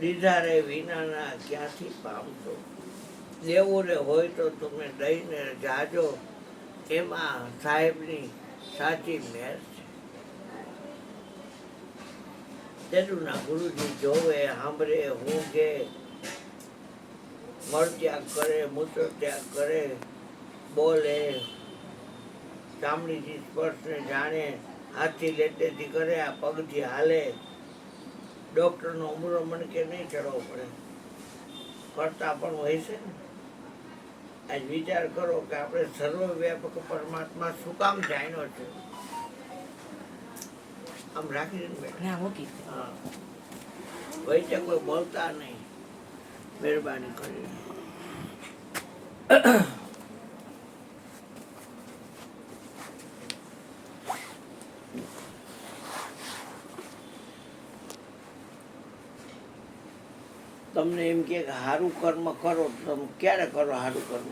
દીધા રે વિનાના ક્યાંથી પામશો. દેવું રે હોય તો તમે દઈને જાજો, એમાં સાહેબની સાચી મેર છે. તેના ગુરુજી જોવે, સાંભળે, ઊંઘે, મળ ત્યાગ કરે, મૂત્ર ત્યાગ કરે, બોલે, ચામડીથી સ્પર્શને જાણે, હાથથી લેટેથી કરે, આ પગથી હાલે. ડૉક્ટરનો ઉમરો મને કે નહીં ચડવો પડે, કરતા પણ હોય છે ને. આજ વિચાર કરો કે આપણે સર્વવ્યાપક પરમાત્મા શું કામ જાણ્યો છે. આમ રાખી દે બેટા. હા, વચ્ચે કોઈ બોલતા નહીં, મહેરબાની કરી. તમને એમ કે સારું કર્મ કરો, તમે ક્યારે કરો સારું કર્મ?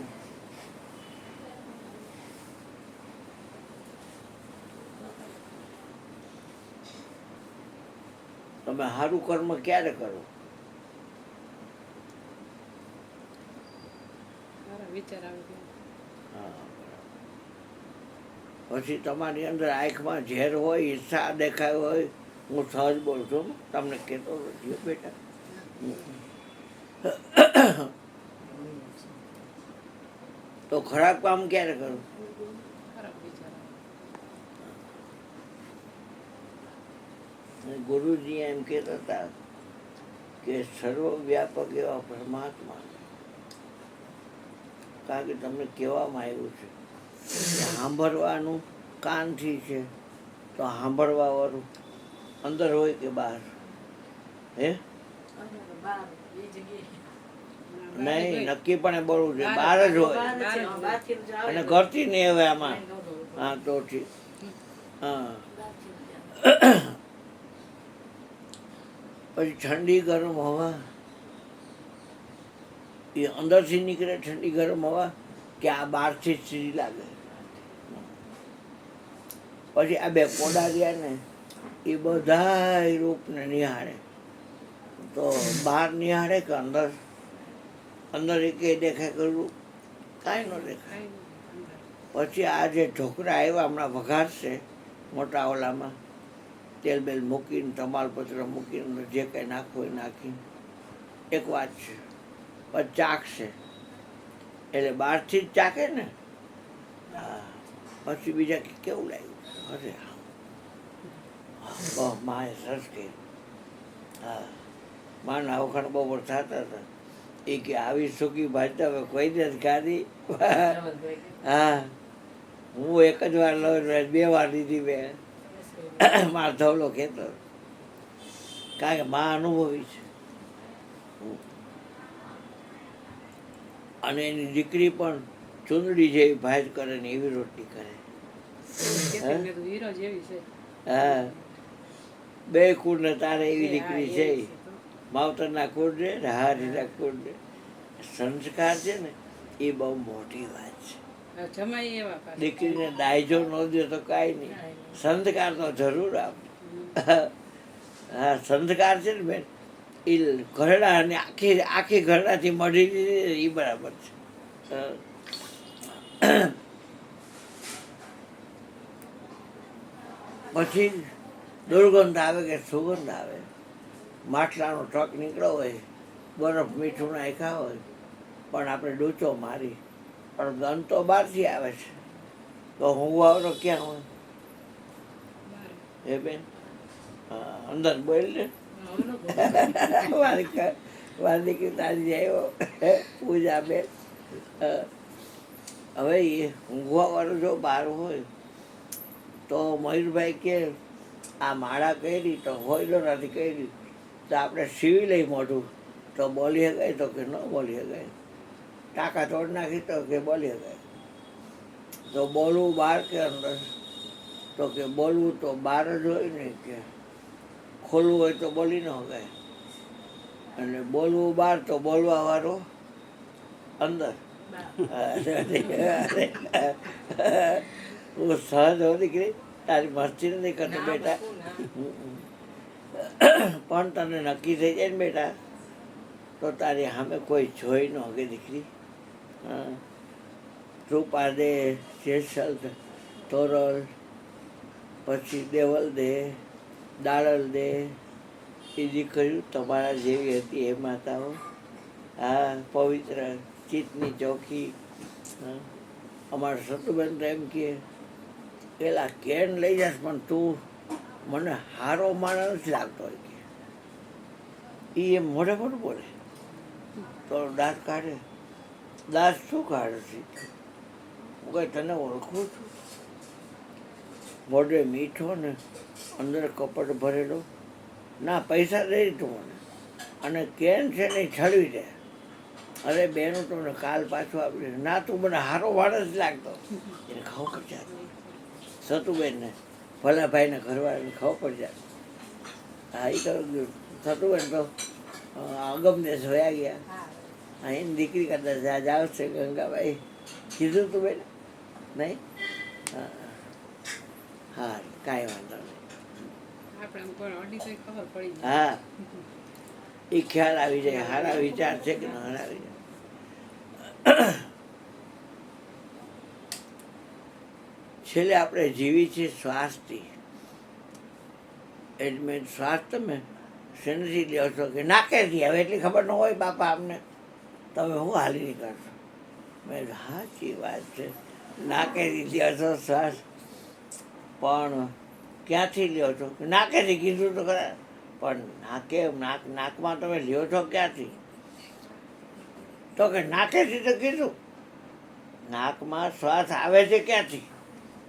તમે સારું કર્મ ક્યારે કરો? પછી તમારી અંદર આંખમાં ઝેર હોય, ઈચ્છા દેખાય હોય, હું સહજ બોલું છું, તમને કહેતો નથી બેટા. તો ખરાબ કામ ક્યારે કરું? ગુરુજી એમ કહેતા હતા કે સર્વવ્યાપક એવા પરમાત્મા, કારણ કે તમને કહેવામાં આવ્યું છે સાંભળવાનું કાનથી છે, તો સાંભળવા વાળું અંદર હોય કે બહાર? હે નહીં, નક્કી પણ બોલવું છે બહાર જ હોય, અને ઘરથી નહીં હવે આમાં. હા તો ઠીક. હા, પછી ઠંડી ગરમ હવા એ અંદરથી નીકળે, ઠંડી ગરમ હવા કે આ બહારથી સીધી લાગે. પછી આ બે કોડા રહ્યા ને એ બધા રૂપને નિહાળે, તો બહાર નિહાળે કે અંદર? અંદર એ કંઈ દેખાય કરવું? કાંઈ ન દેખાય. પછી આ જે ઢોકરા આવ્યા હમણાં વઘારશે મોટા ઓલામાં, તેલ બેલ મૂકીને, તમાલપત્ર મૂકીને, જે કંઈ નાખવું હોય નાખીને, એક વાત છે. પછી ચાખશે, એટલે બહારથી જ ચાખે ને. હા, પછી બીજા કેવું લાગ્યું? અરે માએ સરસ કહ્યું. હા, માના વખાણ બહુ થતા હતા. એ કે આવી સૂકી ભાજી હવે કોઈ નથી ખાધી. હા, હું એક જ વાર લઉં, 2 વાર લીધી મેં. મારો ધવલો કહેતો, કારણ કે મા અનુભવી છે. અને એની દીકરી પણ ચૂંદડી જેવી ભાજ કરે ને એવી રોટલી કરે. હા, 2 કુળ ને તારે એવી દીકરી છે. માવતરના કુળ ને હારીના કુળ ને. સંસ્કાર છે ને એ બહુ મોટી વાત છે. દીકરીને દાયજો ન દે તો કાંઈ નહીં, સંસ્કાર તો જરૂર આપ. હા, સંસ્કાર છે ને બેન, એ ઘરડા અને આખી ઘરડાથી મળી એ બરાબર છે. પછી દુર્ગંધ આવે કે સુગંધ આવે, માટલાનો ટ્રક નીકળ્યો હોય, બરફ મીઠું નાખ્યા હોય, પણ આપણે ડૂચો મારી, પણ ગંધ તો બહારથી આવે છે. તો હુંવારો ક્યાં હોય? હે બેન, અંદર બોલ ને. મારી દીકરી તારી આવ્યો પૂજા બેન. હવે એ ઊંઘવા વાળું જો બહાર હોય તો મયુરભાઈ કે આ માળા કરી તો હોયલો નથી કરી, તો આપણે સીવી લઈ મોઢું, તો બોલી શકાય? તો કે ન બોલી શકાય. ટાંકા તોડ નાખી તો કે બોલી શકાય. તો બોલવું બહાર કે અંદર? તો કે બોલવું તો બહાર જ હોય ને, કે ખોલવું હોય તો બોલી ન શકાય, અને બોલવું બહાર તો બોલવા વાળો અંદર. હું સહજ હો દીકરી, તારી મસ્તી નથી કરતો બેટા, પણ તને નક્કી થઈ જાય ને બેટા તો તારી સામે કોઈ જોઈ ન કે દીકરી. હા, રૂપા દે, જેસલ, તોરલ, પછી દેવલ દે, દાળલ દે, એ દીકરીઓ તમારા જેવી હતી એ માતાઓ. હા, પવિત્ર ચિત્તની ચોખી. હા, અમારા સતુબેન તો એમ કહે પેલા કેન લઈ જશ પણ તું મને હારો માણસ નથી લાગતો હોય કે એ એમ મોઢે મોઢું બોલે. તો દાંત કાઢે. દાંત શું કાઢે છે? હું કઈ તને ઓળખું છું? મોઢે મીઠો ને અંદર કપટ ભરેલો. ના, પૈસા દઈ તું મને, અને કેન છે ને એ છળવી દે. અરે બેનું તમને કાલ પાછું આપીશ. ના, તું મને હારો માણસ લાગતો. એને ખબર પડી જાય સતુબેનને, ભલા ભાઈને ઘરવાળાને ખબર પડી જાય. હા, એ તો સતુબેન તો અગમને જોયા ગયા. હા, એની દીકરી કદાચ આજ આવશે ગંગાભાઈ. કીધું તું બેન? નહીં? હા હા, કાંઈ વાંધો નહીં. હા, એ ખ્યાલ આવી જાય. સારા વિચાર છે કે ના આવી જાય. છેલ્લે આપણે જીવી છીએ શ્વાસથી. એટલે શ્વાસ તમે શેનથી લ્યો છો કે નાકેથી? હવે એટલી ખબર ન હોય બાપા અમને, તમે હું હાલી નીકળશો? મેં સાચી વાત છે, નાકેથી લ્યો છો શ્વાસ, પણ ક્યાંથી લ્યો છો? નાકેથી કીધું તો ખરા, પણ નાકમાં તમે લ્યો છો ક્યાંથી? તો કે નાકેથી તો કીધું. નાકમાં શ્વાસ આવે છે ક્યાંથી?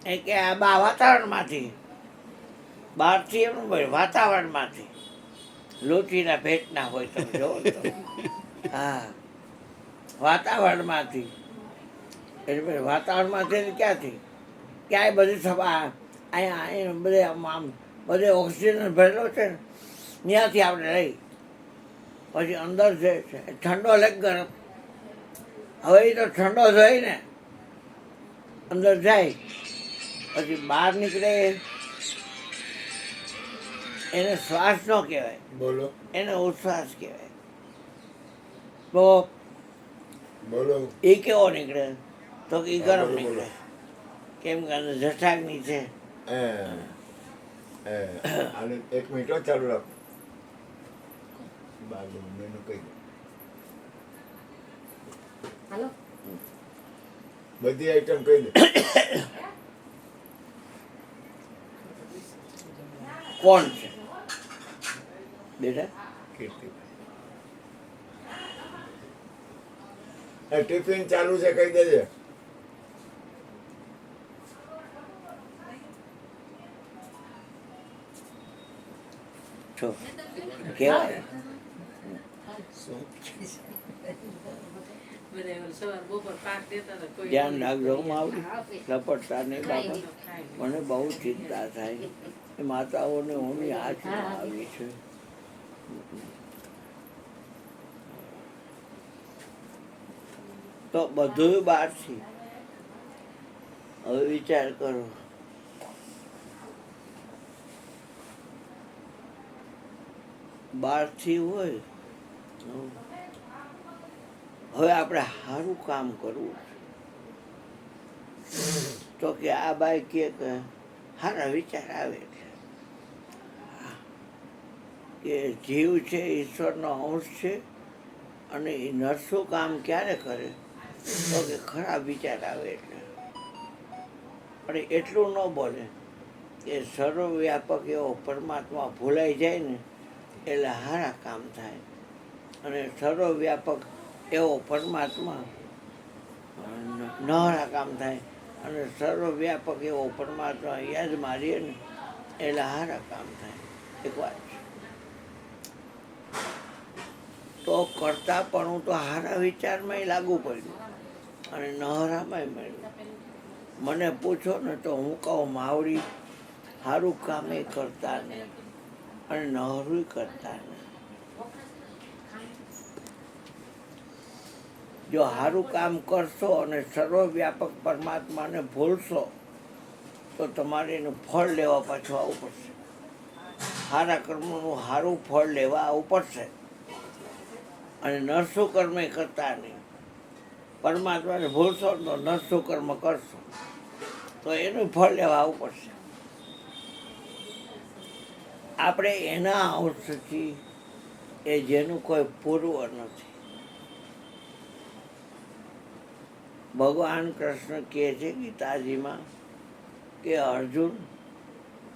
એ કે આ વાતાવરણમાંથી, બહારથી એમ વાતાવરણમાંથી. લોચીના ભેટના હોય તમે જોવો તો. હા, વાતાવરણમાંથી. એટલે વાતાવરણમાંથી ક્યાંથી? ક્યાંય બધી સભા અહીંયા બધે આમ બધે ઓક્સિજન ભરેલો છે ને, ત્યાંથી આપણે લઈ. પછી અંદર જે છે ઠંડો લે ગરમ. હવે એ તો ઠંડો થઈ ને અંદર જાય, પછી બહાર નીકળે. એને શ્વાસ ન કહેવાય, બોલો, એને ઉચ્છ્વાસ કહેવાય. તો બોલો એ કેવો નીકળે? તો એ ગરમ નીકળે. કેમ કે જઠરાગ્નિ છે. એક મિનિટ ચાલુ રાખો. બાજુ મેનુ કહી દો. હાલો, બધી આઈટમ કહી દે. કોણ છે બેટા? કીર્તિભાઈ. ટિફિન ચાલુ છે કહી દેજે. છો કેવાય ધ્યાન રાખજો. માવડી લપટતા નહીં બાબા. મને બહુ ચિંતા થાય. એ માતાઓને હું હાથમાં આવી છે. તો બધું બહારથી. હવે વિચાર કરો, બહારથી હોય. હવે આપણે સારું કામ કરવું તો કે આ બાઈ કે સારા વિચાર આવે કે જીવ છે ઈશ્વરનો અંશ છે, અને એ નરસું કામ ક્યારે કરે તો કે ખરાબ વિચાર આવે એટલે. પણ એટલું ન બોલે કે સર્વવ્યાપક એવો પરમાત્મા ભૂલાઈ જાય ને એટલે સારા કામ થાય. અને સર્વવ્યાપક એવો પરમાત્મા નહારા કામ થાય. અને સર્વવ્યાપક એવો પરમાત્મા યાદ મારીએ ને એટલે સારા કામ થાય. એક વાત છે. તો કરતા પણ હું તો સારા વિચારમાં લાગુ પડ્યું અને નહરામાં મળ્યું. મને પૂછો ને તો હું કહું માવડી સારું કામે કરતા ને અને નહરું કરતા ને. જો સારું કામ કરશો અને સર્વવ્યાપક પરમાત્માને ભૂલશો તો તમારે એનું ફળ લેવા પાછું આવવું પડશે. સારા કર્મોનું સારું ફળ લેવા આવવું પડશે. અને નરસું કર્મ એ કરતા નહીં. પરમાત્માને ભૂલશો તો નરસું કર્મ કરશો તો એનું ફળ લેવા આવવું પડશે. આપણે એના અંશથી એ જેનું કોઈ પૂર્વ નથી. ભગવાન કૃષ્ણ કહે છે ગીતાજીમાં કે અર્જુન,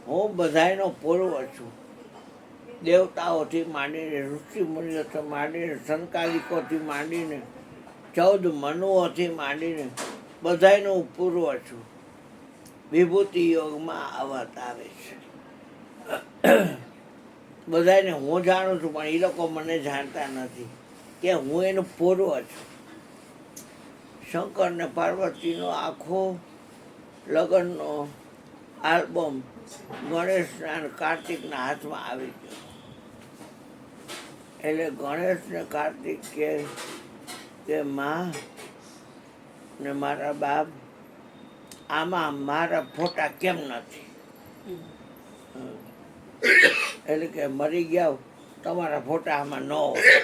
હું બધાયનો પૂર્વ છું. દેવતાઓથી માંડીને, ઋષિ મુનિઓથી માંડીને, સંકાલિકોથી માંડીને, 14 મનુઓથી માંડીને બધાયનો પૂર્વ છું. વિભૂતિ યોગમાં આવત આવે છે. બધાને હું જાણું છું, પણ એ લોકો મને જાણતા નથી કે હું એનું પૂર્વ છું. શંકર ને પાર્વતીનો આખો લગ્નનો આલ્બમ ગણેશના અને કાર્તિકના હાથમાં આવી ગયો. એટલે ગણેશ ને કાર્તિક કે માં ને મારા બાપ, આમાં મારા ફોટા કેમ નથી? એટલે કે મરી ગયા તમારા ફોટા આમાં ન હોય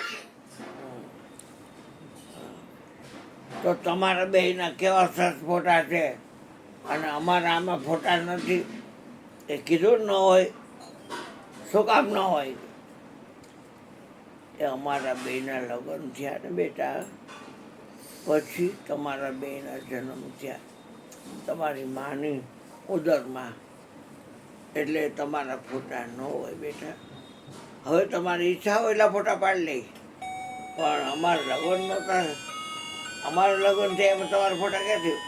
તો તમારા બેયના કેવા સરસ ફોટા છે અને અમારા આમાં ફોટા નથી. એ કીધું ન હોય. શું કામ ન હોય? એ અમારા બેયના લગ્ન થયા ને બેટા, પછી તમારા બેયના જન્મ થયા તમારી માની ઉદરમાં, એટલે તમારા ફોટા ન હોય બેટા. હવે તમારી ઈચ્છા હોય એટલા ફોટા પાડી લઈ, પણ અમારા લગ્ન નહોતા, અમારા લગ્ન થયા એમાં તમારા ફોટા ક્યાંથી?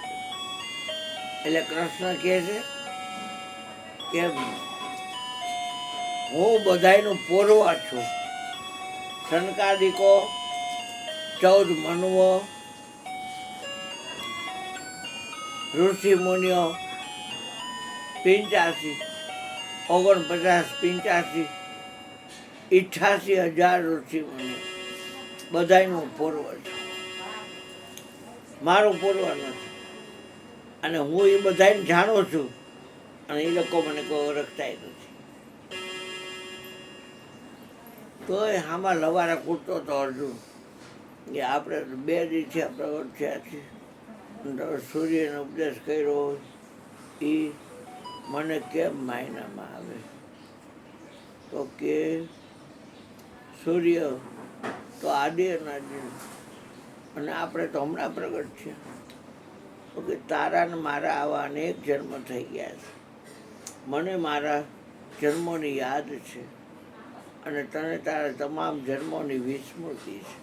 એટલે કૃષ્ણ કહે છે કે હું બધાયનું પૂર્વ છું. સનકાદિકો, 14 મનુઓ, ઋષિ મુનિઓ 85, 88 ઋષિ મુનિઓ બધાયનું પૂર્વ છે. મારું પૂર્વ નથી. અને હું એ બધાને જાણું છું અને એ લોકો મને કોઈ ઓળખતા નથી. તોય આમાં લવારા કૂટતો હતો અર્જુન કે આપણે 2 દિવસે પ્રગટ થયા છીએ, સૂર્યનો ઉપદેશ કર્યો હોય એ મને કેમ માયનામાં આવે? તો કે સૂર્ય તો આદિ અનાદિ અને આપણે તો હમણાં પ્રગટ છે. તો કે તારા ને મારા આવા અનેક જન્મ થઈ ગયા છે. મને મારા જન્મોની યાદ છે અને તને તારા તમામ જન્મોની વિસ્મૃતિ છે.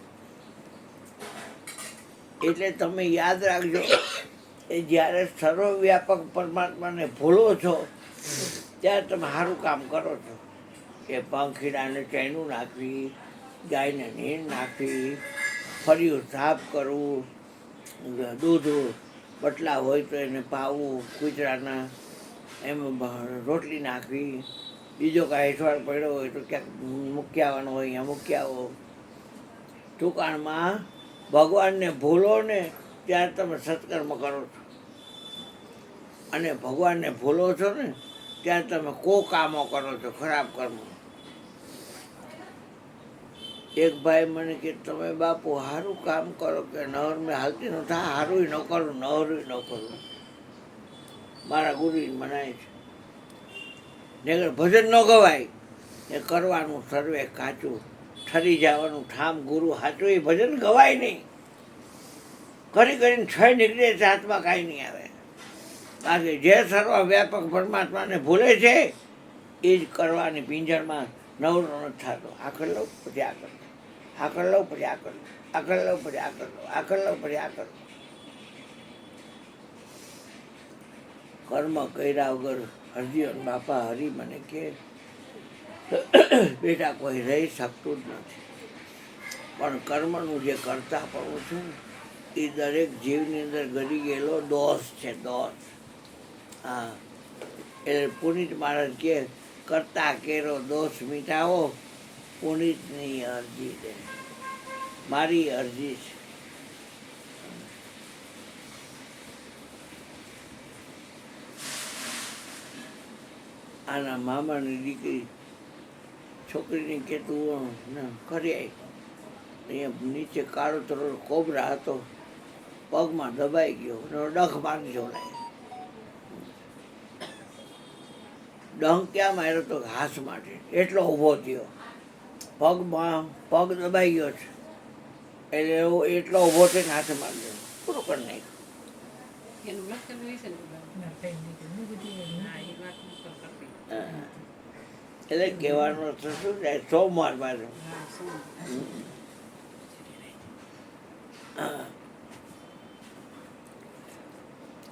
એટલે તમે યાદ રાખજો, એ જ્યારે સર્વવ્યાપક પરમાત્માને ભૂલો છો ત્યારે તમે સારું કામ કરો છો. કે પંખીડાને ચૈનું નાખવી, ગાયને નીણ નાખવી, ફર્યું સાફ કરવું, દૂધ બટલા હોય તો એને પાવું, કૂતરાના એમાં રોટલી નાખવી, બીજો કાંઈ હેઠવાડ પડ્યો હોય તો ક્યાંક મૂકી આવવાનો હોય અહીંયા મૂકી આવો. ટૂંકાણમાં ભગવાનને ભૂલો ને ત્યારે તમે સત્કર્મ કરો છો, અને ભગવાનને ભૂલો છો ને ત્યારે તમે કામો કરો છો, ખરાબ કર્મો. એક ભાઈ મને કે તમે બાપુ સારું કામ કરો કે નવર મેં હાલતી ન થાય, સારું ન કરું, નવરું ન કરું. મારા ગુરુ મનાય છે ને ભજન ન ગવાય એ કરવાનું સર્વે કાચું, ઠરી જવાનું ઠામ ગુરુ સાચું. એ ભજન ગવાય નહીં. કરીને છ નીકળે હાથમાં કાંઈ નહીં આવે. બાકી જે સર્વવ્યાપક પરમાત્માને ભૂલે છે એ જ કરવાની પિંજરમાં નવરો નથી થતો. આ કરી લઉં પછી આ કર, આ કરી લઉં પછી આ કર, આ કરી લઉં પછી આ કર, આ કરી લઉં પછી આ કર. કર્મ કર્યા વગર હરજીવન બાપા હરી મને કે બેટા કોઈ રહી શકતું જ નથી. પણ કર્મનું જે કરતા પણ છું એ દરેક જીવની અંદર ગળી ગયેલો દોષ છે, દોષ. હા, એટલે પુનિત મહારાજ કે કરતા કેરો દોષ મીટાવો, પુનિતની અરજી દે. મારી અરજી છે. આના મામાની દીકરી છોકરીને કે તું કરી આવી અહીંયા નીચે કાળો તરો કોબરા હતો, પગમાં દબાઈ ગયો અને ડંખ મારી જોડાય. ડંખ ક્યાં માર્યો તો ઘાસ માટે, એટલો ઊભો થયો. પગમાં પગ દબાઈ ગયો છે એટલે એટલો ઊભો થઈને હાથે મારી દીધો, પૂરો કરી નાખ્યો. એનું લખેલું હોય છે ને બધા. હા, એ વાત હું તો કરતી. હા. એટલે કહેવાનો તો શું થાય, સોમવાર બાજુ. હા, શું?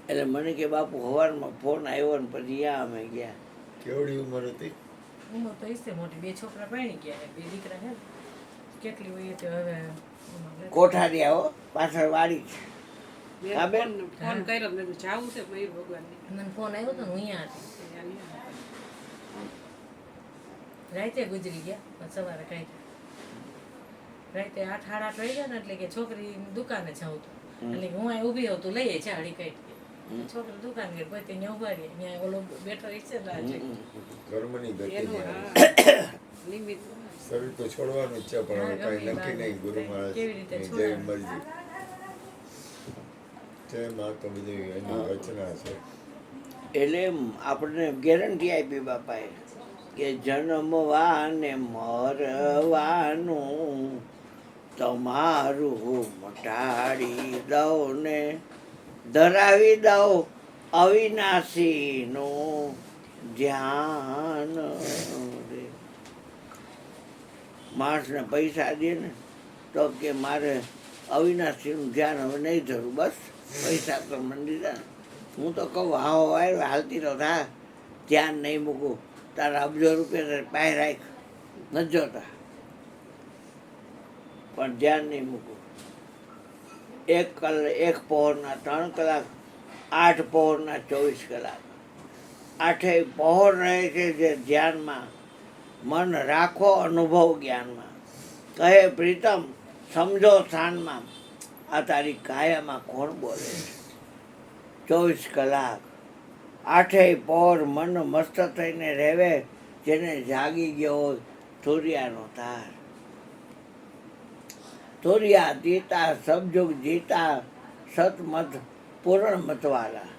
એટલે મને કે બાપુ સવારમાં ફોન આવ્યો ને પછી ત્યાં અમે ગયા. કેવડી ઉંમર હતી? ઉંમર તો હશે મોટી, 2 છોકરા પરણી ગયા છે, 2 દીકરા છે. કેટલી હોય તો હવે ઉંમર કોઠારી આવો, પાછળ વાડી છે. મેં હા, બેન. ફોન કર્યો મેં કીધું જાવું છે મયુર ભગવાનની. મને ફોન આવ્યો તો ને હું અહીંયા હતી. ત્યાં નહીં હતા. રાતે ગુજરી ગયા પણ સવારે કાંઈ રાતે 8 સાડા 8 વાગ્યા ને એટલે કે છોકરી દુકાને જાઉં તો એટલે કે હું અહીં ઊભી હોઉં તું લઈએ ચાળી કઈ છોકરી દુકાન ગઈ પછી ત્યાં ઉભા રહી ત્યાં ઓલો બેઠો છે ને આજે કર્મની ગતિ એનું છે. હા નિમિત્ત શરીર તો છોડવાનું જ છે પણ હવે હા, કાંઈ ગમે નક્કી નહીં. ગુરુ કેવી રીતે મહારાજ જય છોડવાનું? મરજી. જય મા તો બધી એની રચના છે. એટલે આપણને ગેરંટી આપી બાપાએ કે જન્મવા ને મરવાનું તમારું મટાડી દઉં ને ધરાવી દઉં અવિનાશીનું ધ્યાન રે. માણસને પૈસા દે ને તો કે મારે અવિનાશીનું ધ્યાન હવે નહીં ધરું, બસ પૈસા તો મને દીધા ને. હું તો કહું હાવ હાલતી તો થા, ધ્યાન નહીં મૂકું, તારા અબજો રૂપિયા પાસે રાખ, નથી જોતા પણ ધ્યાન નહીં મૂકું. 1 પહોરના 3 કલાક, 8 પહોરના 24 કલાક, 8 પહોર રહે છે જે ધ્યાનમાં. મન રાખો અનુભવ જ્ઞાનમાં, કહે પ્રીતમ સમજો સ્થાનમાં. આ તારી કાયામાં કોણ બોલે છે? 24 કલાક 8 પહોર મન મસ્ત થઈને રહેવે, જેને જાગી ગયો હોય સૂર્યાનો તાર. સૂર્યા દીતા સબજુગ જીતા, સતમત પૂર્ણ મતવાલા.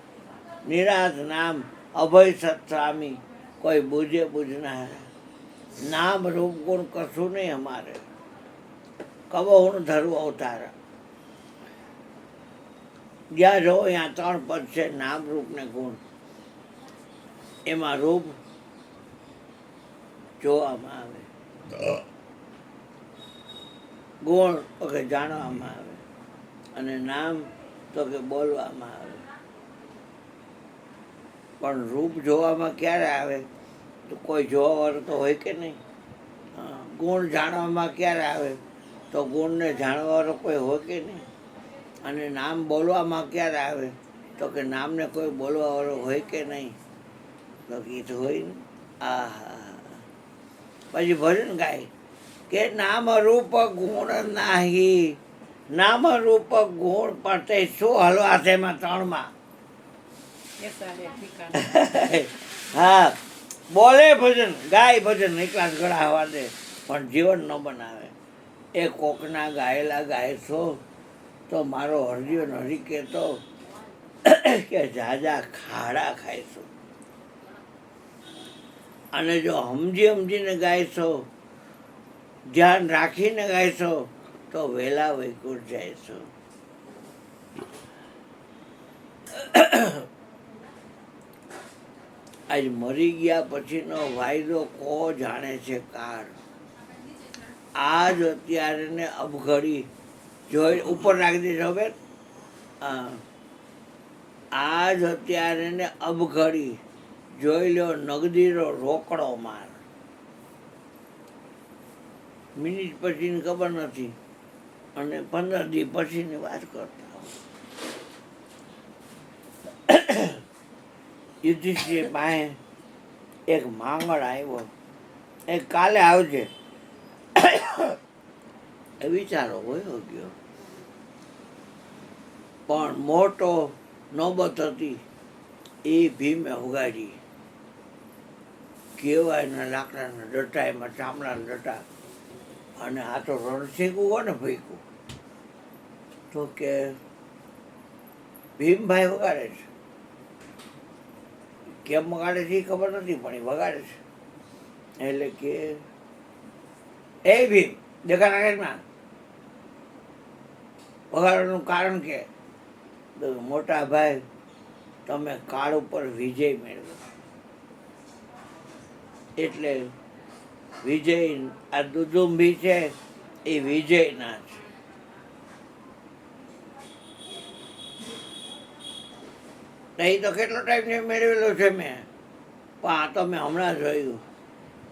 નિરાત નામ અભય સત સ્વામી, કોઈ બુझे બુझનાર. નામ રૂપ ગુણ કશું નહીં અમારે, કબો હું ધરવું અવતારા. જ્યાં જો ત્યાં 3 પદ છે, નામ રૂપ ને ગુણ. એમાં રૂપ જોવામાં આવે, ગુણ તો કે જાણવામાં આવે, અને નામ તો કે બોલવામાં આવે. પણ રૂપ જોવામાં ક્યારે આવે તો કોઈ જોવાવાળો તો હોય કે નહીં. ગુણ જાણવામાં ક્યારે આવે તો ગુણને જાણવાવાળો કોઈ હોય કે નહીં. અને નામ બોલવામાં ક્યારે આવે તો કે નામને કોઈ બોલવાવાળો હોય કે નહીં. તો ગીત હોય ને. આહા, પછી ભજન ગાય કે નામ રૂપ ગુણ નાહી, નામ રૂપ ગુણ પણ તે શું હલવા છે એમાં 3માં. એસા હે ઠીકાના. હા, બોલે ભજન, ગાય ભજન, એકલા જ ગળા હવા દે પણ જીવન ન બનાવે. એ કોકના ગાયેલા ગાયશો તો મારો હરજીવન હરી કહેતો કે જાજા ખાડા ખાઈશો. અને જો સમજીને ગાયશો, ધ્યાન રાખીને ગાયશો તો વહેલા વૈકુંઠ જાયશો. આજ મરી ગયા પછીનો વાયદો કો જાણે છે કાળ. આજ અત્યારે ને અબઘડી જોઈ ઉપર રાખી દેજો બેન. આજ અત્યારે ને અબઘડી જોઈ લો નગદીનો રોકડો માર. મિનિટ પછીની ખબર નથી અને 15 દી પછીની વાત કરતા હોય. યુધિષ્ઠિર પાસે એક માંગણ આવ્યો, એ કાલે આવજે. એ વિચારો હોય ગયો, પણ મોટો નોબત હતી એ ભીમે ઉગાડી. કેવાયના લાકડાના ડટા, એમાં ચામડાના ડટા, અને આ તો રણસીકું કોને ભૂક્યું તો કે ભીમભાઈ વગાડે છે. કેમ વગાડે છે એ ખબર નથી પણ એ વગાડે છે. એટલે કે એ ભીમ દેખા નાગેશમાં વગાડવાનું કારણ કે મોટા ભાઈ તમે કાળ ઉપર વિજય મેળવ્યો એટલે વિજય આ દુદુંબી છે એ વિજયના છે. નહીં તો કેટલો ટાઈમ મેળવેલો છે મેં, પણ આ તો મેં હમણાં જોયું.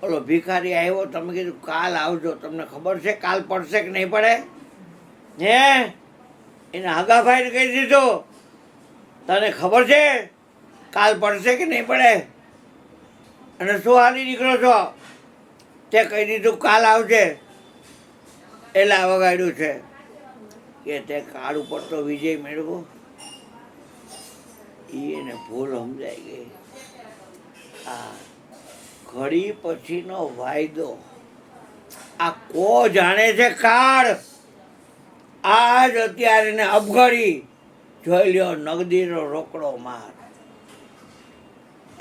ઓલો ભિખારી આવ્યો, તમે કીધું કાલ આવજો. તમને ખબર છે કાલ પડશે કે નહીં પડે? હે એના હગાભાઈને કહી દીધું તને ખબર છે કાલ પડશે કે નહીં પડે? અને શું હાલી નીકળો છો? તે કહી દીધું કાલ આવજે. એટલે આ વગાડ્યું છે કે તે કાળ ઉપર તો વિજય મેળવો. એને ભૂલ સમજાઈ ગઈ. આ ઘડી પછીનો વાયદો આ કો જાણે છે કાળ. આજ અત્યારે ને અબઘડી જોઈ લ્યો નગદીનો રોકડો માર.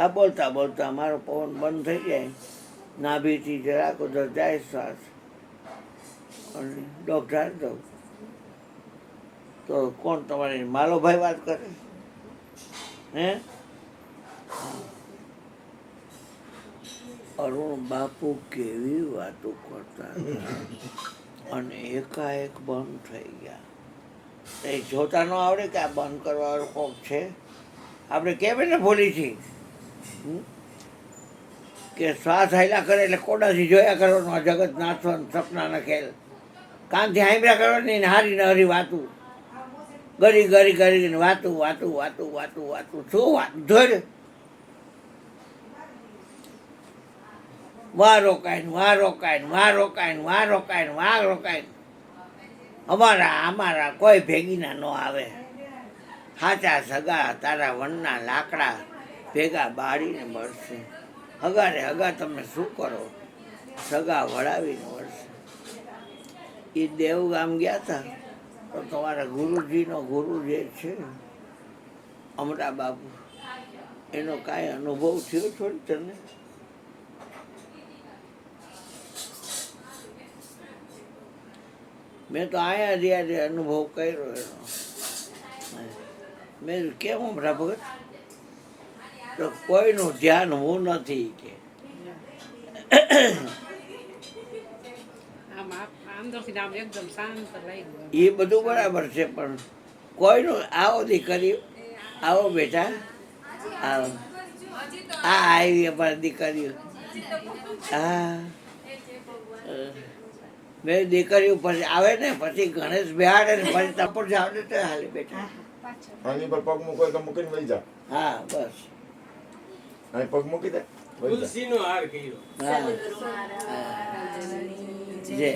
આ બોલતા બોલતા મારો પવન બંધ થઈ જાય, નાભીથી જરાક ઉધર જાય શ્વાસ અને ડોક્ટર દઉં તો કોણ તમારી માલોભાઈ વાત કરે? હે અરુણ બાપુ કેવી વાતો કરતા હતા અને એકાએક બંધ થઈ ગયા. એ જોતા ન આવડે કે આ બંધ કરવાનો કોક છે? આપણે કેમ એને ભૂલી છીએ કે શ્વાસ હાલ્યા કરે એટલે કોડાથી જોયા કરવાનો, આ જગત નાચવાનું, સપનાના ખેલ. કાનથી હાંભળ્યા કરવાની ને હારીને હરી વાતું, ગરી ગરી કરીને વાતું વાતું વાતું વાતું વાતું. શું વાત ધોર વાહ રોકાય વાહ રોકાય વાહ રોકાય વાહ રોકાય વાહ રોકાય. અમારા કોઈ ભેગીના ન આવે. હાચા સગા તારા વનના લાકડા ભેગા બાળીને મળશે. હગારે હગા તમે શું કરો? સગા વળાવીને મળશે. એ દેવગામ ગયા હતા તો તમારા ગુરુજીનો ગુરુ જે છે અમરા બાપુ, એનો કાંઈ અનુભવ થયો થોડી તને? મેં તો અહીંયા જ્યારે અનુભવ કર્યો એનો. મેં કેમ અમરા ભગત? તો કોઈનું ધ્યાન હું નથી કે એ બધું બરાબર છે, પણ કોઈનું આવો દીકરી, આવો બેટા, આવો. આ આવી અમારી દીકરીઓ. હા મેં દીકરીઓ પછી આવે ને પછી ગણેશ બેહાડે ને પછી તપર જાવડે તો હાલે બેટા. આની પર પગ મૂકો તો મૂકીને વહી જા. હા બસ અહીં પગ મૂકી દે. તુલસીનો હાર કર્યો. હા જય.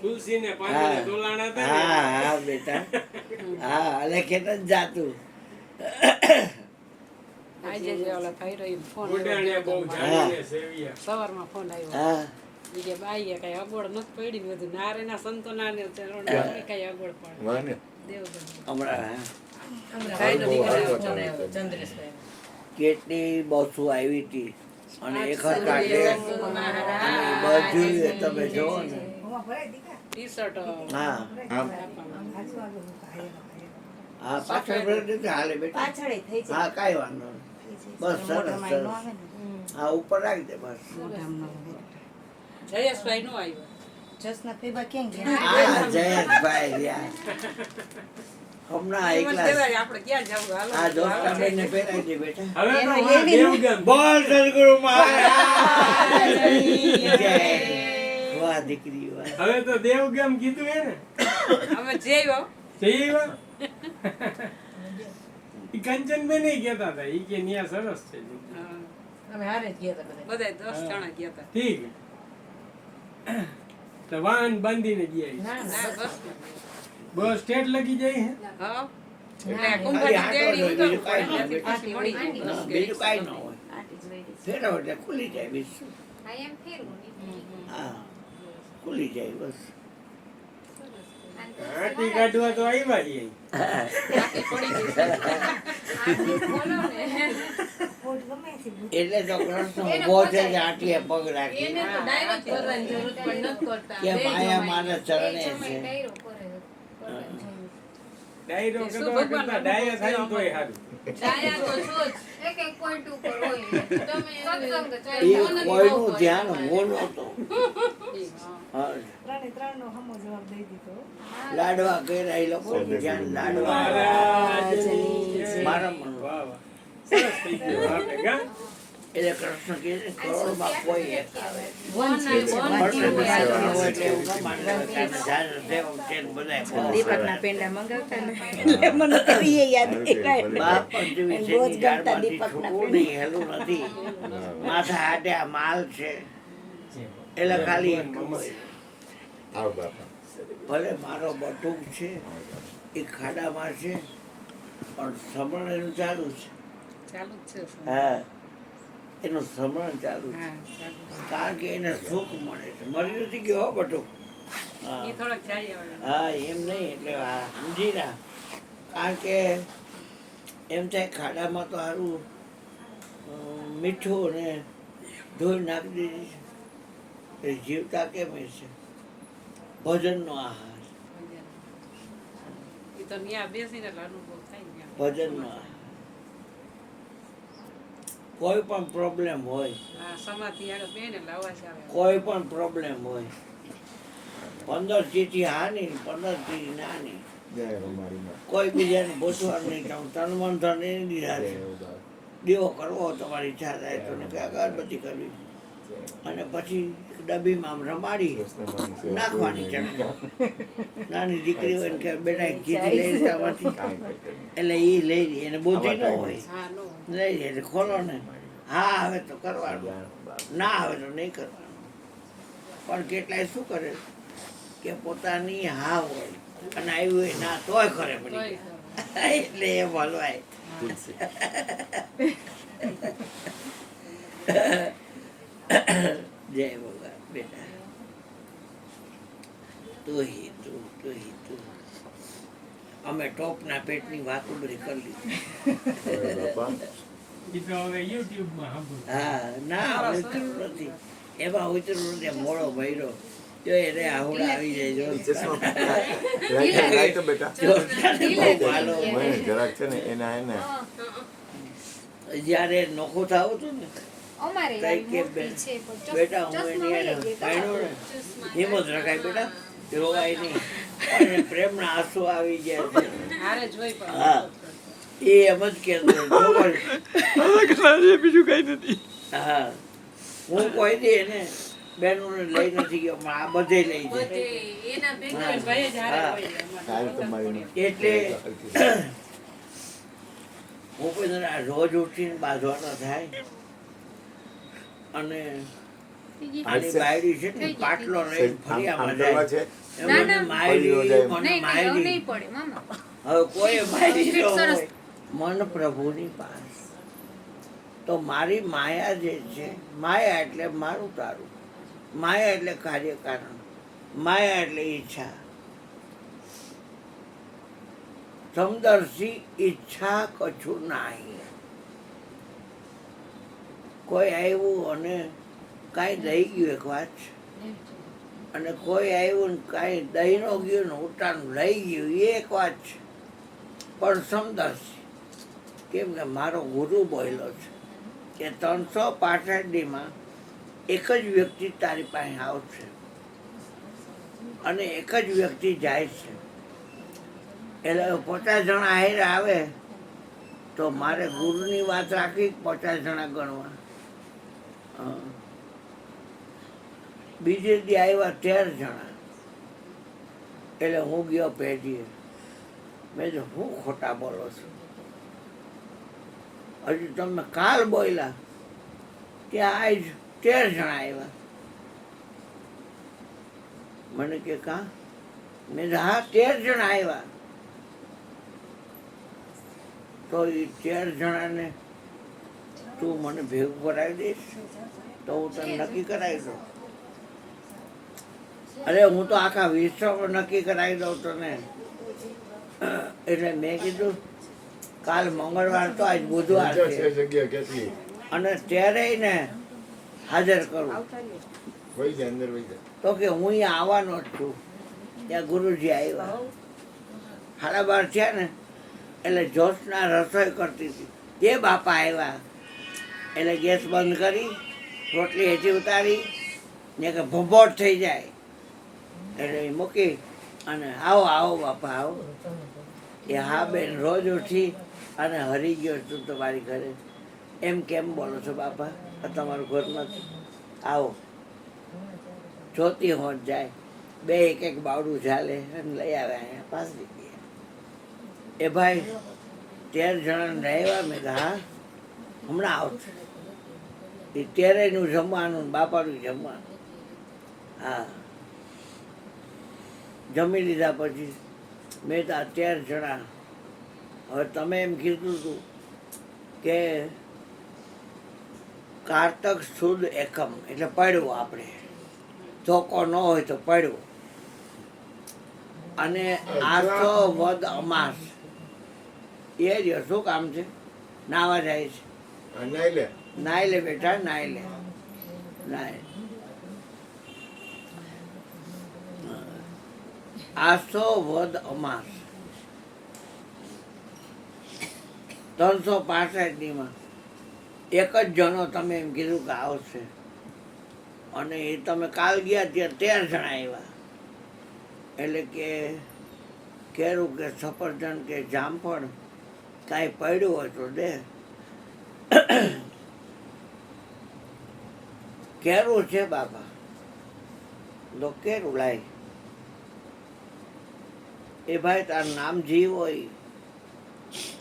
તુલસીને પાંદડે તોલાણા હતા ને. હા હા બેટા હા એટલે ખેત જ જાતું. આજે જે ઓલા ભાઈ રહ્યો ફોન ઉડાણે બહુ જાણીને સેવ્યા. સવારમાં ફોન આવ્યો. હા ઈ કે બાઈએ કઈ અગવડ નથી પડી બધું. નારેના સંતો નાને કઈ અગવડ પડે. વાને દેવગણ હમણાં ભાઈનો દીકરો ફોન આવ્યો, ચંદ્રેશભાઈ. કેટલી બસો આવી હતી અને એક કાઢે બધું તમે જોવો ને. ટી શર્ટ હા હા પાછળ ભરી હાલે બેટા. હા કાંઈ વાંધો નહીં. બસ સરસ સરસ. હા ઉપર રાખી દે બસ. જયેશભાઈ નો આવ્યો. હા જયેશભાઈ રહ્યા. હમણાં એકલા આપણે ક્યાં જવું? હાલો. આ દોસ્તાબેન ને પહેરાવી દે બેટા. હવે તો આ દેવગમ. બોલ સદગુરુ મહારાજ જય. વાહ દીકરી વાહ. હવે તો દેવગમ કીધું હે ને. અમે જઈયો. જઈ વા. ઈ કંચનબેન ય કહેતા હતા ઈ કે ન્યા સરસ છે. અમે હારે જ ગયા હતા બધા. બધા 10 જણા ગયા હતા. ઠીક. તો વાહન બાંધીને ગયા ઈ. ના ના ના બસ. બસ સ્ટેટ લગી જાય હે. હા. એટલે ખાલી કુંભારી હાથો દેડી જોઈ, બીજું કાંઈ ન ઉતરવું હોય. પાછી મળી જાય. ના, બીજું કાંઈ ન હોય. ફેરવો એટલે ખુલી જાય બીજું. હા ખુલી જાય બસ. હાથી કાઢવા તો આવ્યા જ અહીં. બાકી પડી ગઈ છે. એટલે તો કૃષ્ણ ઊભો છે જ આંટીએ પગ રાખી એને તો ડાયરેક્ટ કરવાની જરૂર પણ નથી કરતા. કે બે માયા જમાઈ. મારા ચરણે છે. ડાયરો શું કરતા ભગવાન કરતા ડાયા થાય ને તોય સારું. ડાયા તો છો જ. તમે એ કોઈનું ધ્યાન હું નહોતો. હા. લાડવા કર્યા એ લોકોનું ધ્યાન લાડવા મહારાજની મારા મનમાં. વાહ, વાહ. સરસ થઈ ગયું આપણે કાં? એટલે કૃષ્ણ કહે છે કરોડમાં કોઈ એક આવે. વન કૃષ્ણ હોય. ભગવાન હોય એટલે એવું ન માનતા હોય કે આને જાહેર સેવક છે ને બધાય ભાવ દીપકના આવે. પેંડા મંગાવતા ને એટલે મને તો ઈ યાદ દેખાય. બાપ પણ જેવી છે રોજ એની ગમતા દાળમાંથી દીપકના છૂટવું નહીં, હેલું નથી. માથા હાટે આ માલ છે એટલે ખાલી એટલું હોય. આવ બાપા. ભલે મારો બટુક છે એ ખાડામાં છે પણ સમરણ એનું ચાલુ છે. ચાલુ જ છે. હા, એનું સમરણ ચાલુ છે. હા, ચાલુ છે. કારણ કે એને સુખ મળે છે. મરી નથી ગયો હો બટુક. હા ઈ થોડોક જાય હવે. હા, એમ નહીં એટલે આ સમજી ના. કારણ કે એમ થાય ખાડામાં તો સારું મીઠું ને ધોઈ નાખી દીધી છે એ જીવતા કેમ છે? ભજનનો આહાર, ઈ તો ન્યા બેસીને એટલે અનુભવ થાય ને ન્યા. ભજનનો આહાર. કોઈ પણ પ્રોબ્લેમ હોય, હા, સમાધિ આગળ બેને એટલે અવાજ આવે. કોઈ પણ પ્રોબ્લેમ હોય, 15 ચીઠી હાની 15 ચીઠી નાની, જય રમાડીમાં. કોઈ બીજાને પૂછવાનું નહીં. તન મન ધન એની દીધા છે. દીવો કરવો તમારી ઈચ્છા થાય તો ને કે અગરબત્તી કરવી અને પછી ડબ્બીમાં આમ રમાડી નાખવાની ચટણી. નાની દીકરી હોય ને કે બેટા એક ચીઠી લઈ લીધામાંથી એટલે એ લઈ લે. એને બુદ્ધિ ન હોય, હા, નો. લઈ લે એટલે ખોલો ને. હા આવે તો કરવાનું, ના આવે તો નહીં કરવાનું. પણ કેટલાય શું કરે કે પોતાની હા હોય અને આવ્યું હોય ના તોય કરે તોય પડી કરો. એટલે એ ભલવાય. જય ભગવાન બેટા. તું હી તું, તું હી તું. અમે ટોપના પેટની વાતો બધી કરી લીધી. બાપા. ઈ તો હવે યુટ્યુબમાં સાંભળું. હા, ના ઉતરવું નથી. એમાં ઉતરવું નથી. મોડો ભર્યો જો એને આવડા આવી જાય જો. ચશ્મા લાઈ તો બેટા. જોરદાર બહુ ભાલો. મને જરાક છે ને એના એને જ્યારે નોખું થાવું હતું ને કઈ કે બેટા હું એની હારે પાણ્યો ને હિંમત રખાય બેટા, જોવાય નહીં. અને પ્રેમના આંસુ આવી ગયા છે. હારે જોઈ પણ હા, એ એમ જ કહેતો બીજું કઈ નથી. હા, હું કોઈ દે ને બેનોને લઈ નથી ગયો પણ આ બધે લઈ જાય. બધે એના ભેગા હા. ભાઈ જ હારે હા. હોય અમારે. કાલ તમારી એટલે હું કોઈ આ રોજ ઉઠીને બાંધવાનો થાય અને આની બાયડી છે ને પાટલો લઈને ફરિયામાં જાય. છે. મને માયરી, મને માયરી. હવે કોઈ માયરી ન હોય મન પ્રભુની પાસ. તો મારી માયા જે છે, માયા એટલે મારું તારું, માયા એટલે કાર્યકારણ, માયા એટલે ઈચ્છા. સમદર્શી ઈચ્છા કછું નહીં. કોઈ આવ્યું અને કાંઈ દઈ ગયું એક વાત છે, અને કોઈ આવ્યું ને કાંઈ દઈ ન ગયું ને ઉતારનું લઈ ગયું એ એક વાત છે. પણ સમદર્શી કેમ કે મારો ગુરુ બોલ્યો છે કે 365 દીમાં એક જ વ્યક્તિ તારી પાસે આવશે અને એક જ વ્યક્તિ જાય છે. એટલે 50 જણા હારે આવે તો મારે ગુરુની વાત રાખી 50 જણા ગણવા. બીજે દી આવ્યા 13 જણા. એટલે હું ગયો પેઢીએ. મેં જો હું ખોટા બોલો છું, હજુ તમે કાલ બોલ્યા ત્યાં આજ 13 જણા આવ્યા. મને કે કા? મેં હા 13 જણા આવ્યા. તો એ 13 જણાને તું મને ભેગું કરાવી દઈશ તો હું તને નક્કી કરાવી દઉં. અરે હું તો આખા વિશ્વ નક્કી કરાવી દઉં તને. એટલે મેં કીધું કાલ મંગળવાર તો આજ બુધવાર છે છે જગ્યા કેટલી અને ત્યારે ને હાજર કરું. વહી જાય અંદર વહી જાય. તો કે હું અહીંયા આવવાનો જ છું. ત્યાં ગુરુજી આવ્યા 12:30 થયા ને એટલે જોશના રસોઈ કરતી હતી. જે બાપા આવ્યા એટલે ગેસ બંધ કરી રોટલી હેઠી ઉતારી ને કે ભંભોટ થઈ જાય એટલે એ મૂકી અને આવો આવો બાપા આવો. એ હા બેન રોજ ઉઠી અને હરી ગયો છું તમારી ઘરે. એમ કેમ બોલો છો બાપા? આ તમારું ઘર નથી. આવો જોતી હોત જાય. બે એક એક બાવડું ઝાલે અને લઈ આવે અહીંયા પાછી ગયા. એ ભાઈ 13 જણાને રહેવા મેં કહ્યું હા હમણાં આવશે. એ 13નું જમવાનું ને બાપાનું જમવાનું. હા જમી લીધા પછી મેં તો આ 13 જણા. હવે તમે એમ કીધું હતું કે કારતક સુદ એકમ એટલે પડવું આપણે ધોકો ન હોય તો પડવું. અને આસો વદ અમાસ એ જ શું કામ છે? નાવા જાય છે. આ નાઈ લે. નાઈ લે બેટા નાઈ લે નાઈ. આસો વદ અમાસ 365 એક જ જણો તમે એમ કીધું કે આવશે. અને એ તમે કાલ ગયા ત્યાં 13 જણા આવ્યા. એટલે કે કેરું કે સફરજન કે જામફળ કાંઈ પડ્યું હોય તો દે. કેરું છે બાપા? તો કેરું લાય. એ ભાઈ તારું નામ જીવ હોય,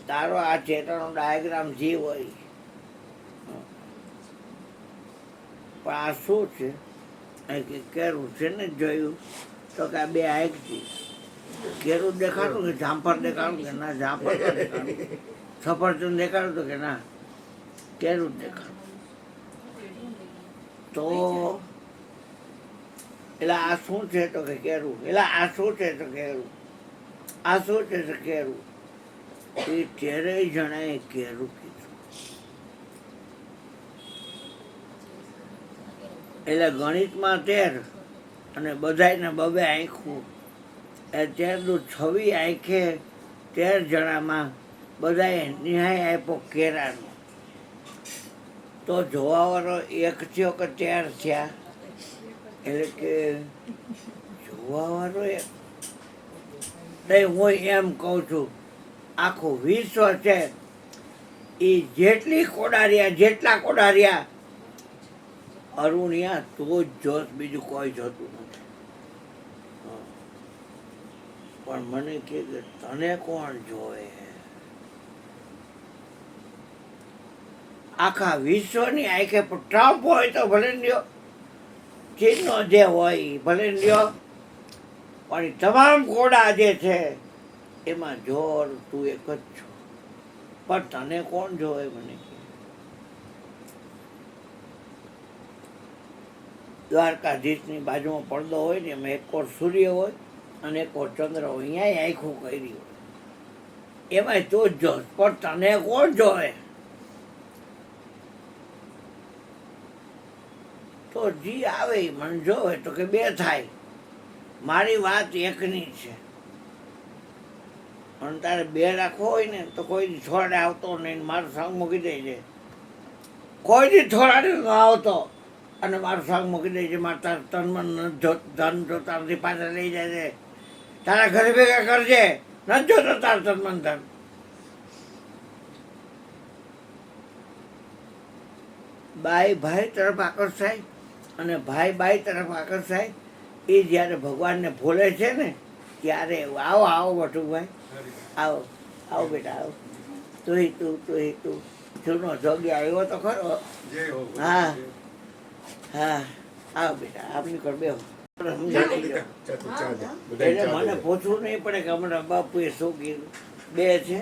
તારો આ ચેતનો ડાયાગ્રામ જીવ હોય, પણ આ શું છે? કેરું છે ને જોયું તો કે આ બે આંખથી કેરું દેખાડું કે જામફળ દેખાડું કે ના જામફળ તો દેખાડું. સફરજન દેખાડું તો કે ના કેરું દેખાડું. તો એટલે આ શું છે તો કે કેરું. એટલે આ શું છે તો કેરું. આ શું છે તો કેરું. એ 13 જણાએ કેરું કીધું. એટલે ગણિતમાં 13 અને બધાને બબે આંખું એ 13 26 આંખે 13 જણામાં બધાએ ન્યાય આપ્યો કેરાનો. તો જોવાવાળો એક થયો કે 13 થયા. એટલે કે જોવાવાળો એક નહીં. હું એમ કહું છું આખું વિશ્વ છે એ જેટલા કોડારિયા અરુણિયા તો જ જોત, બીજું કોઈ જોતું નથી. પણ મને કે તને કોણ જોવે? આખા વિશ્વની આંખે ટ્રમ્પ હોય તો ભલે લ્યો, ચીનનો જે હોય ભલે લ્યો, પણ એ તમામ કોડા જે છે એમાં જોર તું એક જ છો. પણ તને કોણ જોવે? મને દ્વારકાધીશની બાજુમાં પડદો હોય ને એમાં એક કોર સૂર્ય હોય અને એક કોર ચંદ્ર હોય. અહીંયા આખું કરી હોય એમાં તું જ જોશ. પણ તને કોણ જોવે? તો જી આવે એ મને જોવે તો કે બે થાય. મારી વાત એકની છે. પણ તારે બે રાખવો હોય ને તો કોઈ છોડે આવતો નહીં. મારું સંગ મૂકી દે છે. કોઈ દી થોડાને ન આવતો અને મારું સંગ મૂકી દે છે. મારે તાર તનમન ધન જોતા નથી, પાછા લઈ જાય છે. તારા ઘરે ભેગા કરજે, નથી જોતો તાર તનમન ધન. બાઈ ભાઈ તરફ આકર્ષાય અને ભાઈ બાઈ તરફ આકર્ષાય. એ જ્યારે ભગવાનને ભૂલે છે ને ત્યારે આવો આવો બટુભાઈ આવો આવો બેટા આવો. તું જૂનો જોગી આવ્યો તો ખરો. હા હા આવો બેટા આપની કર બેહો. એટલે મને પૂછવું નહીં પડે કે હમણાં બાપુએ શું કીધું. બે છે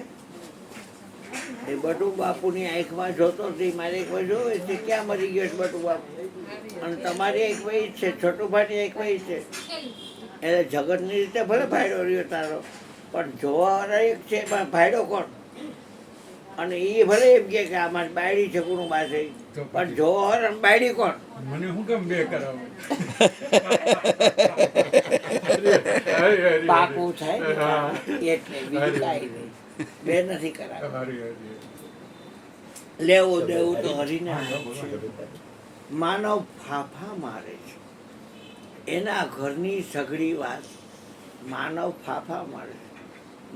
એ બટુ બાપુની આંખમાં જોતો હતી. મારી કોઈ જોવે છે ક્યાં મરી ગયો છે બટુ બાપુ? અને તમારી એક વહી છે, છોટુભાઈની એક વહી છે. એટલે જગતની રીતે ભલે ભાઈડો રહ્યો તારો, પણ જોવાવાળા એક છે, પણ ભાઈડો કોણ? અને એ ભલે એમ કે અમારી બાયડી છે કુણુબા છે, પણ જોવાવાળા બાયડી કોણ? મને શું કેમ બે કરાવે પાકું થાય ને એટલે બીજું કાંઈ નહીં. બે નથી કરાવતા. લેવું દેવું તો હરીને હાથ છે. માનવ ફાફા મારે છે, એના ઘરની સઘળી વાત માનવ ફાફા મારે છે.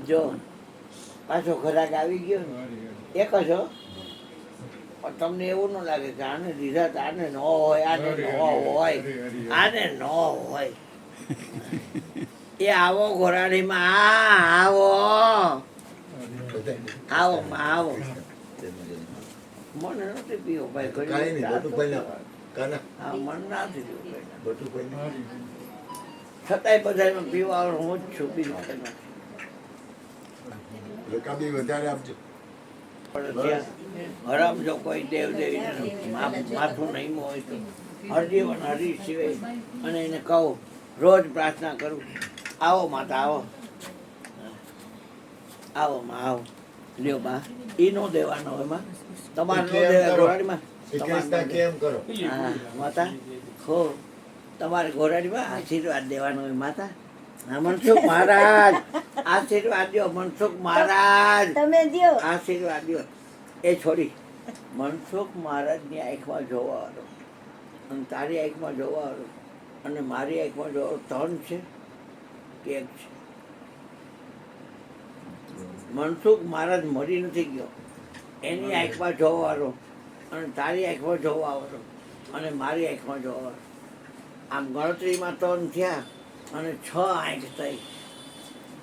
જો પાછો ખોરાક આવી ગયો ને એક જ હો. પણ તમને એવું ન લાગે કે આને દીધા તો આને ન હોય, આને ન હોય, આને ન હોય. એ આવો ઘોરાડીમાં, આવો આવો માં આવો. મને નથી પીવો ભાઈ, કાંઈ નહીં, બટુભાઈ ના કાના હા મને નથી પીવું ભાઈ. બટુભાઈ છતાંય બધામાં પીવાનું હું જ છું, બીજું કંઈ નથી. રકાબી વધારે આપજો. પણ ત્યાં હરામ જો કોઈ દેવ દેવી માથું નહીં હોય તો હરજીવન હરી સિવાય. અને એને કહું, રોજ પ્રાર્થના કરું, આવો માતા આવો, આવો માં આવો. લ્યો બા, એ નો દેવાનો એમાં તમારે નો દેવા ઘોરાડીમાં. એ કૃષ્ણ કેમ કરો? હા માતા હો, તમારે ઘોરાડીમાં આશીર્વાદ દેવાનો હોય માતા. હા મનસુખ મહારાજ આશીર્વાદ દો, મનસુખ મહારાજ તમે દ્યો. આશીર્વાદ દો. એ છોડી મનસુખ મહારાજની આંખમાં જોવાવાળો અને તારી આંખમાં જોવાવાળો અને મારી આંખમાં જોવાવાળો ત્રણ છે કે એક છે? મનસુખ મહારાજ મરી નથી ગયો, એની આંખમાં જોવાવાળો અને તારી આંખમાં જોવાવાળો અને મારી આંખમાં જોવાવાળો. આમ ગણતરીમાં ત્રણ થયા અને 6 આંખ થઈ,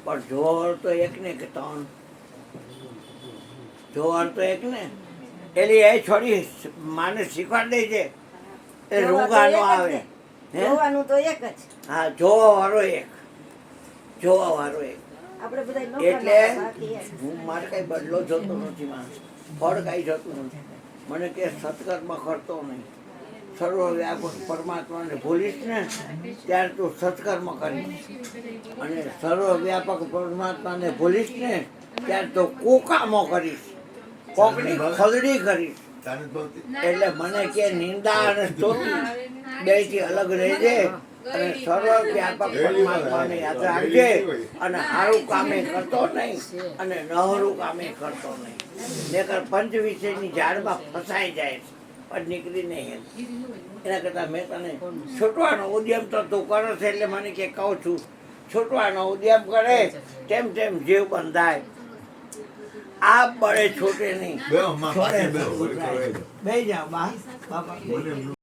પણ જોવાવાળો તો એક ને કે ત્રણ? જોવાવાળો તો એક ને. એટલે એ છોડી માને શીખવાડી દે છે એ રૂગાનો આવે. હે જોવાનું તો એક જ. હા, જોવાવાળો એક, જોવાવાળો એક. આપણે બધા એટલે નોકરના બાકી એમ. હું મારે કઈ બદલો જોતો નથી, માં ફળ કઈ જતું નથી. મને કે સત્કર્મ કરતો નહીં. સર્વ વ્યાપક પરમાત્માને ભૂલીશ ને ત્યારે તું સત્કર્મ કરીશ, અને સર્વ વ્યાપક પરમાત્માને ભૂલીશ ને ત્યારે તું કુકામો કરીશ, કોકની ખલડી કરીશ. તાને જ ભાવતી? એટલે મને કે નિંદા અને સ્તુતિ બેથી અલગ રહેજે અને સર્વ વ્યાપક પરમાત્માને યાદ રાખજે. અને સારું કામે કરતો નહીં અને નહરું કામે કરતો નહીં, નહીંતર પંચ વિષયની ઝાડમાં ફસાઈ જાય પણ નીકળી નહીં. એના કરતાં મેં તને છૂટવાનો ઉદ્યમ તો તું કરે છે, એટલે મને કે કહું છું છૂટવાનો ઉદ્યમ કરે તેમ તેમ જીવ બંધાય. આ બળે છૂટે નહીં. બેહો, માં પાસે બેહો, છોડે વળી કરો એ. બે જાઓ બા બાપા. મને